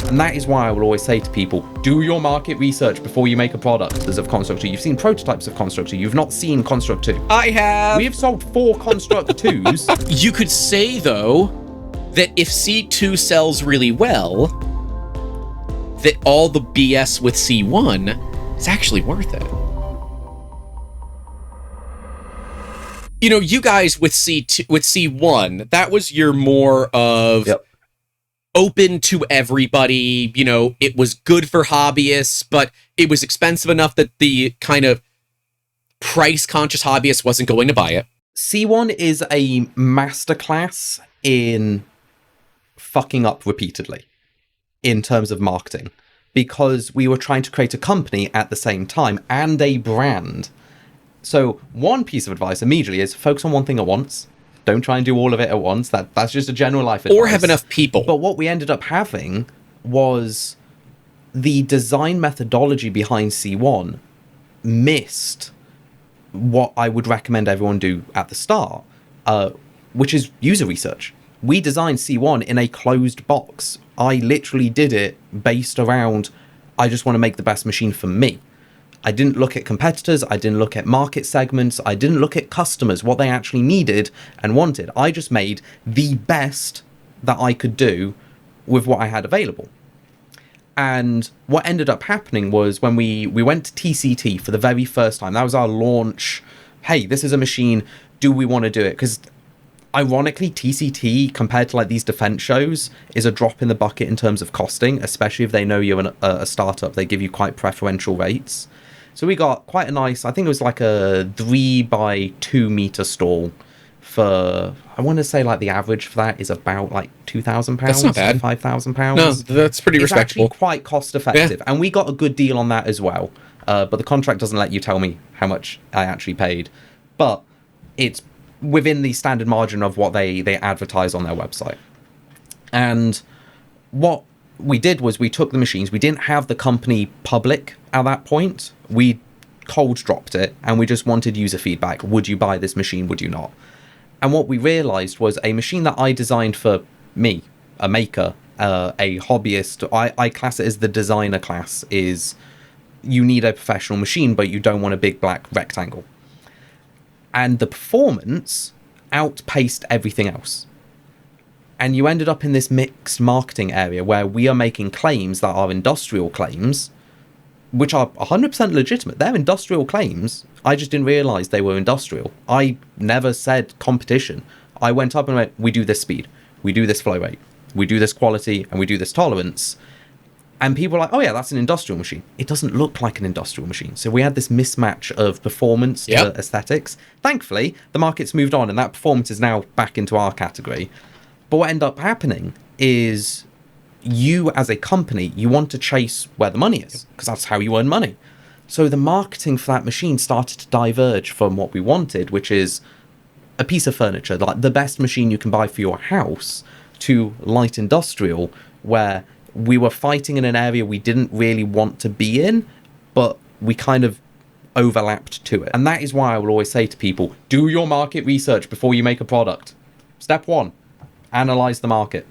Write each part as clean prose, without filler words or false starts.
And that is why I will always say to people, do your market research before you make a product as of Constructor. You've seen prototypes of Constructor. You've not seen Construct 2. I have. We have sold 4 Construct 2s. You could say, though, that if C2 sells really well, that all the BS with C1 is actually worth it. You know, you guys with C1, that was your more of... Yep. Open to everybody, you know, it was good for hobbyists, but it was expensive enough that the kind of price-conscious hobbyist wasn't going to buy it. C1 is a masterclass in fucking up repeatedly in terms of marketing, because we were trying to create a company at the same time and a brand. So one piece of advice immediately is focus on one thing at once. Don't try and do all of it at once. That's just a general life advice. Or have enough people. But what we ended up having was the design methodology behind C1 missed what I would recommend everyone do at the start, which is user research. We designed C1 in a closed box. I literally did it based around, I just want to make the best machine for me. I didn't look at competitors, I didn't look at market segments, I didn't look at customers, what they actually needed and wanted. I just made the best that I could do with what I had available. And what ended up happening was when we went to TCT for the very first time, that was our launch, hey, this is a machine, do we want to do it? Because ironically, TCT, compared to like these defense shows, is a drop in the bucket in terms of costing, especially if they know you're a startup, they give you quite preferential rates. So we got quite a nice, I think it was like a 3 by 2 meter stall for, I want to say like the average for that is about like £2,000. That's not bad. £5,000. No, that's pretty respectable. It's actually quite cost effective. Yeah. And we got a good deal on that as well. But the contract doesn't let you tell me how much I actually paid. But it's within the standard margin of what they advertise on their website. And what we did was we took the machines. We didn't have the company public at that point. We cold dropped it and we just wanted user feedback. Would you buy this machine? Would you not? And what we realized was a machine that I designed for me, a maker, a hobbyist. I class it as the designer class, is you need a professional machine, but you don't want a big black rectangle. And the performance outpaced everything else. And you ended up in this mixed marketing area where we are making claims that are industrial claims, which are 100% legitimate. They're industrial claims. I just didn't realize they were industrial. I never said competition. I went up and went, we do this speed, we do this flow rate, we do this quality, and we do this tolerance. And people were like, oh yeah, that's an industrial machine. It doesn't look like an industrial machine. So we had this mismatch of performance to aesthetics. Thankfully, the market's moved on and that performance is now back into our category. But what ended up happening is you as a company, you want to chase where the money is, because that's how you earn money. So the marketing for that machine started to diverge from what we wanted, which is a piece of furniture, like the best machine you can buy for your house, to light industrial, where we were fighting in an area we didn't really want to be in, but we kind of overlapped to it. And that is why I will always say to people, do your market research before you make a product. Step 1, analyze the market.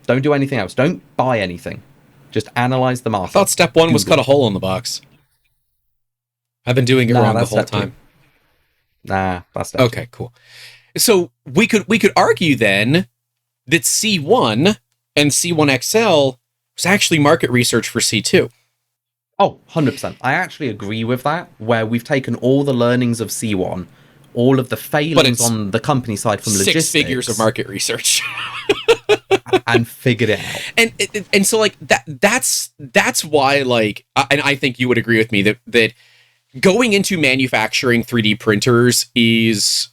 Don't do anything else. Don't buy anything. Just analyze the market. I thought step 1 was cut a hole in the box. I've been doing it wrong the whole time. Nah, that's step okay, cool. So we could argue then that C1 and C1 XL was actually market research for C2. Oh, 100%. I actually agree with that, where we've taken all the learnings of C1, all of the failings on the company side from logistics. 6 figures of market research. and figured it out. And so like that's why, like, and I think you would agree with me that going into manufacturing 3D printers is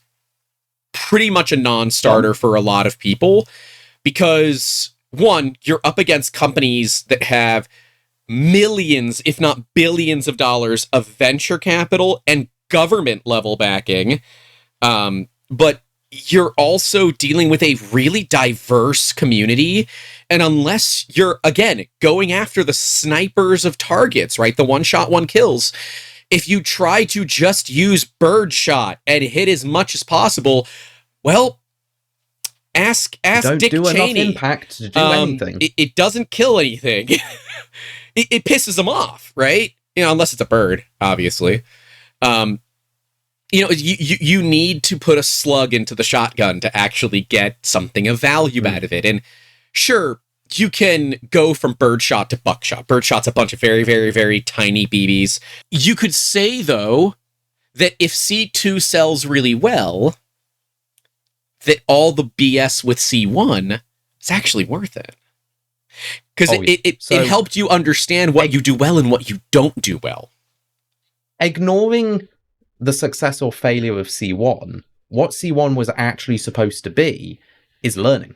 pretty much a non-starter for a lot of people, because one, you're up against companies that have millions, if not billions of dollars of venture capital and government level backing. But you're also dealing with a really diverse community. And unless you're, again, going after the snipers of targets, right? The one shot, one kills. If you try to just use birdshot and hit as much as possible, well, Ask Don't Dick do enough Cheney. impact to do anything. It doesn't kill anything. It pisses them off, right? Unless it's a bird, obviously. You need to put a slug into the shotgun to actually get something of value out of it. And sure, you can go from birdshot to buckshot. Birdshot's a bunch of very, very, very tiny BBs. You could say, though, that if C2 sells really well, that all the BS with C1 is actually worth it. Because it helped you understand what you do well and what you don't do well. Ignoring the success or failure of C1, what C1 was actually supposed to be is learning.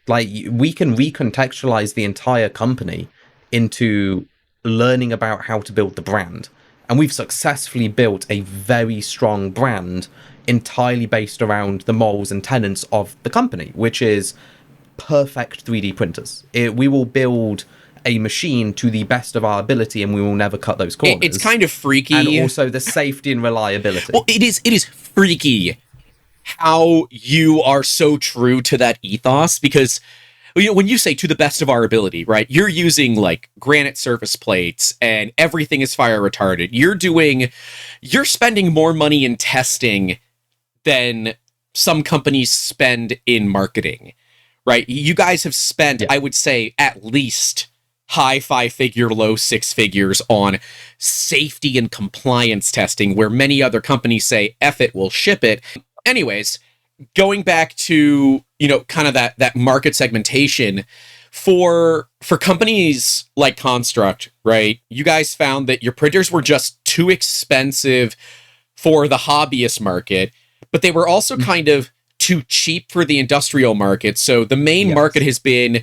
Like, we can recontextualize the entire company into learning about how to build the brand. And we've successfully built a very strong brand entirely based around the morals and tenets of the company, which is perfect 3D printers. We will build a machine to the best of our ability, and we will never cut those corners. It's kind of freaky. And also the safety and reliability. Well, it is freaky how you are so true to that ethos, because when you say to the best of our ability, right, you're using like granite surface plates and everything is fire retarded. You're spending more money in testing than some companies spend in marketing, right? You guys have spent, I would say, at least high 5-figure, low 6 figures on safety and compliance testing, where many other companies say, F it, we'll ship it. Anyways, going back to, kind of that market segmentation for companies like Construct, right? You guys found that your printers were just too expensive for the hobbyist market, but they were also kind of too cheap for the industrial market. So the main market has been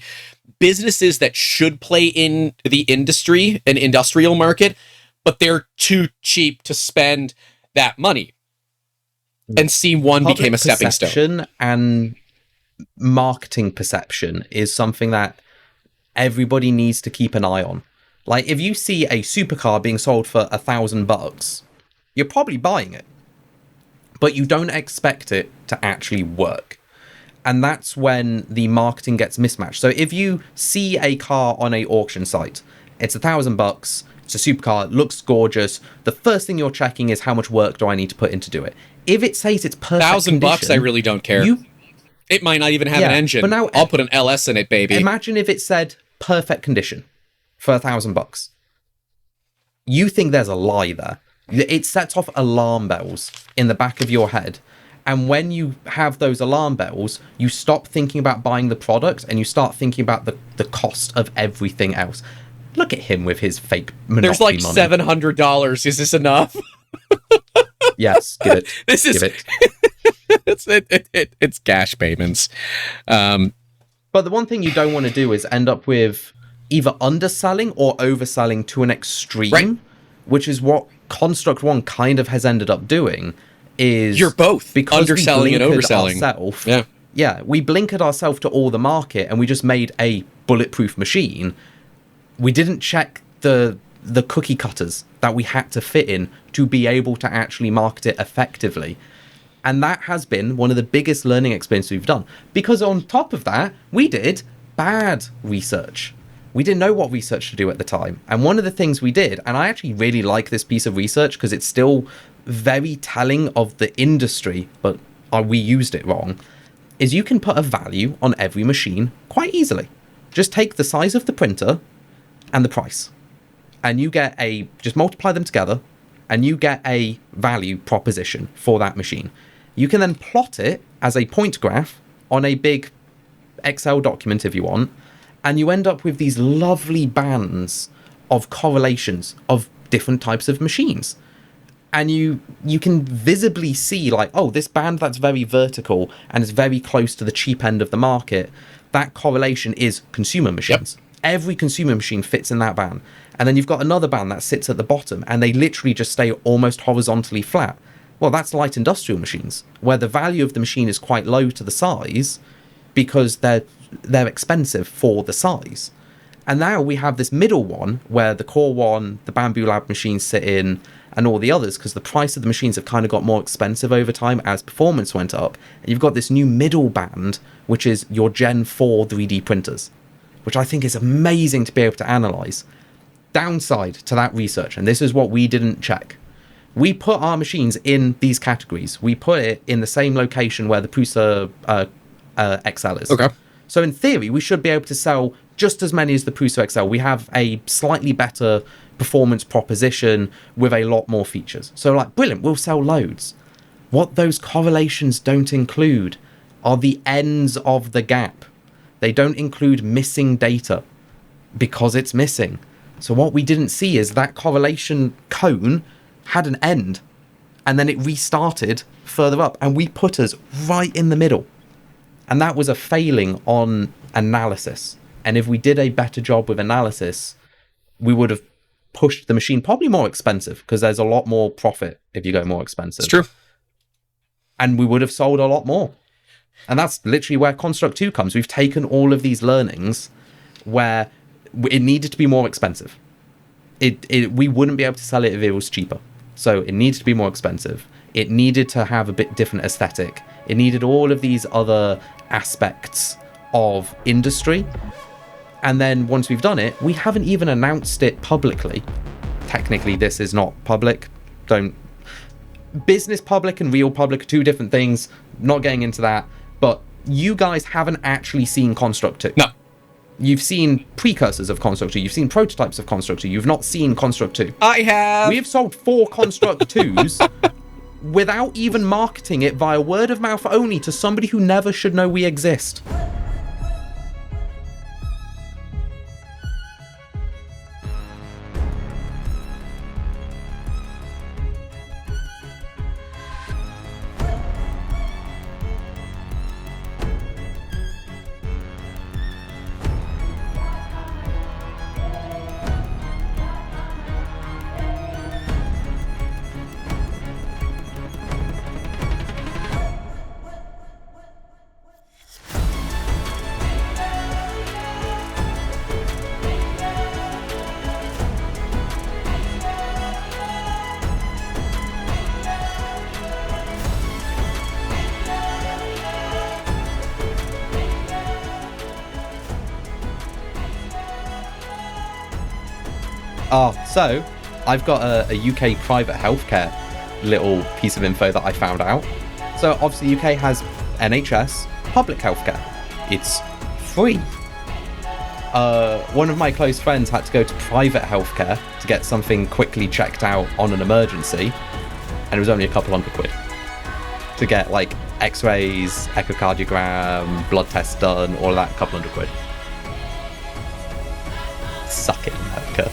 businesses that should play in the industry and industrial market, but they're too cheap to spend that money. And C1 became a stepping stone. And marketing perception is something that everybody needs to keep an eye on. Like, if you see a supercar being sold for $1,000, you're probably buying it, but you don't expect it to actually work. And that's when the marketing gets mismatched. So if you see a car on a auction site, it's $1,000, it's a supercar, it looks gorgeous. The first thing you're checking is how much work do I need to put in to do it. If it says it's perfect $1,000, I really don't care. It might not even have an engine. But now, I'll put an LS in it, baby. Imagine if it said perfect condition for $1,000. You think there's a lie there. It sets off alarm bells in the back of your head. And when you have those alarm bells, you stop thinking about buying the product and you start thinking about the cost of everything else. Look at him with his fake Monopoly There's like money. $700. Is this enough? Yes, give it. This is... Give it. It's cash payments. But the one thing you don't want to do is end up with either underselling or overselling to an extreme, right? Which is what Construct One kind of has ended up doing. Is you're both because underselling and overselling. We blinkered ourselves to all the market and we just made a bulletproof machine. We didn't check the cookie cutters that we had to fit in to be able to actually market it effectively. And that has been one of the biggest learning experiences we've done. Because on top of that, we did bad research. We didn't know what research to do at the time. And one of the things we did, and I actually really like this piece of research because it's still very telling of the industry, but we used it wrong, is you can put a value on every machine quite easily. Just take the size of the printer and the price. And you get just multiply them together, and you get a value proposition for that machine. You can then plot it as a point graph on a big Excel document if you want, and you end up with these lovely bands of correlations of different types of machines. And you can visibly see, like, oh, this band that's very vertical and is very close to the cheap end of the market, that correlation is consumer machines. Yep. Every consumer machine fits in that band. And then you've got another band that sits at the bottom, and they literally just stay almost horizontally flat. Well, that's light industrial machines, where the value of the machine is quite low to the size because they're expensive for the size. And now we have this middle one where the Core One, the Bamboo Lab machines sit in, and all the others, because the price of the machines have kind of got more expensive over time as performance went up. And you've got this new middle band, which is your Gen 4 3D printers, which I think is amazing to be able to analyze. Downside to that research, and this is what we didn't check. We put our machines in these categories. We put it in the same location where the Prusa XL is. Okay. So in theory, we should be able to sell just as many as the Prusa XL. We have a slightly better performance proposition with a lot more features. So like, brilliant, we'll sell loads. What those correlations don't include are the ends of the gap. They don't include missing data because it's missing. So what we didn't see is that correlation cone had an end and then it restarted further up and we put us right in the middle. And that was a failing on analysis. And if we did a better job with analysis, we would have pushed the machine probably more expensive, because there's a lot more profit if you go more expensive. It's true. And we would have sold a lot more. And that's literally where Construct 2 comes. We've taken all of these learnings where it needed to be more expensive. We wouldn't be able to sell it if it was cheaper. So it needed to be more expensive. It needed to have a bit different aesthetic. It needed all of these other aspects of industry. And then once we've done it, we haven't even announced it publicly. Technically, this is not public. Business public and real public are two different things. Not getting into that. But you guys haven't actually seen Construct 2. No. You've seen precursors of Construct 2. You've seen prototypes of Construct 2. You've not seen Construct 2. I have. We have sold 4 Construct 2s without even marketing it via word of mouth only to somebody who never should know we exist. So I've got a UK private healthcare little piece of info that I found out. So obviously UK has NHS public healthcare. It's free. One of my close friends had to go to private healthcare to get something quickly checked out on an emergency, and it was only a couple £100 to get like x-rays, echocardiogram, blood tests done, all of that, a couple £100. Suck it, America.